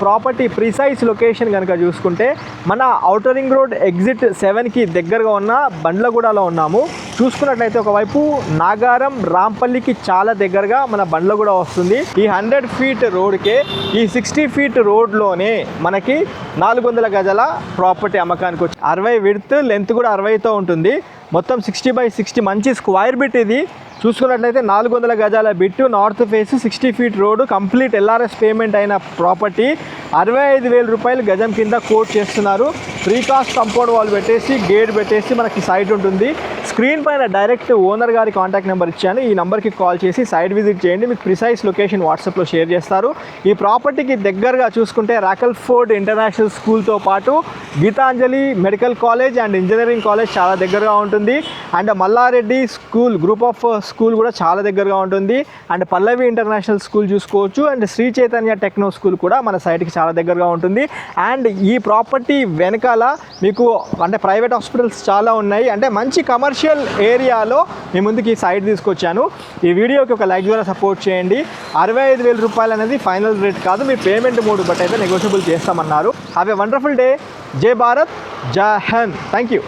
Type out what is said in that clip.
Property precise location కనుక చూసుకుంటే మన ఔటర్ రింగ్ రోడ్ ఎగ్జిట్ 7కి దగ్గరగా ఉన్న బండ్లగూడలో ఉన్నాము. చూసుకున్నట్లయితే ఒకవైపు నాగారం రాంపల్లికి చాలా దగ్గరగా మన బండ్లగూడ వస్తుంది. ఈ 100 ఫీట్ రోడ్కే ఈ 60 ఫీట్ రోడ్లోనే మనకి 400 గజాల ప్రాపర్టీ అమ్మకానికి వచ్చి 60 విడ్త్ లెంత్ కూడా 60తో ఉంటుంది. మొత్తం 60/60 మంచి స్క్వైర్ బిట్ ఇది. చూసుకున్నట్లయితే 400 గజాల bit, north face, 60 feet road, complete LRS payment అయిన ప్రాపర్టీ 65,000 రూపాయలు గజం కింద కోట్ చేస్తున్నారు. ఫ్రీ కాస్ట్ కంపౌండ్ వాల్ పెట్టేసి గేట్ పెట్టేసి మనకి సైట్ ఉంటుంది. స్క్రీన్ పైన డైరెక్ట్ ఓనర్ గారి కాంటాక్ట్ నెంబర్ ఇచ్చాను. ఈ నెంబర్కి కాల్ చేసి సైట్ విజిట్ చేయండి. మీకు ప్రిసైజ్ లొకేషన్ వాట్సాప్లో షేర్ చేస్తారు. ఈ ప్రాపర్టీకి దగ్గరగా చూసుకుంటే రాకల్ఫోర్డ్ ఇంటర్నేషనల్ స్కూల్తో పాటు Geetanjali medical college and engineering college చాలా దగ్గరగా ఉంటుంది. And Mallareddy school group of school కూడా చాలా దగ్గరగా ఉంటుంది. అండ్ పల్లవి ఇంటర్నేషనల్ స్కూల్ చూసుకోవచ్చు. And Shri Chaitanya techno school కూడా మన సైట్కి చాలా దగ్గరగా ఉంటుంది. అండ్ ఈ ప్రాపర్టీ వెనకాల మీకు అంటే ప్రైవేట్ హాస్పిటల్స్ చాలా ఉన్నాయి. అంటే మంచి కమర్షియల్ ఏరియాలో మీ ముందుకి ఈ సైట్ తీసుకొచ్చాను. ఈ వీడియోకి ఒక లైక్ ద్వారా సపోర్ట్ చేయండి. 65,000 రూపాయలు అనేది ఫైనల్ రేట్ కాదు, మీ పేమెంట్ మోడ్ బట్ అయితే నెగోషియబుల్ చేస్తామన్నారు. Have a wonderful day. జై భారత్, జై హింద్. Thank you.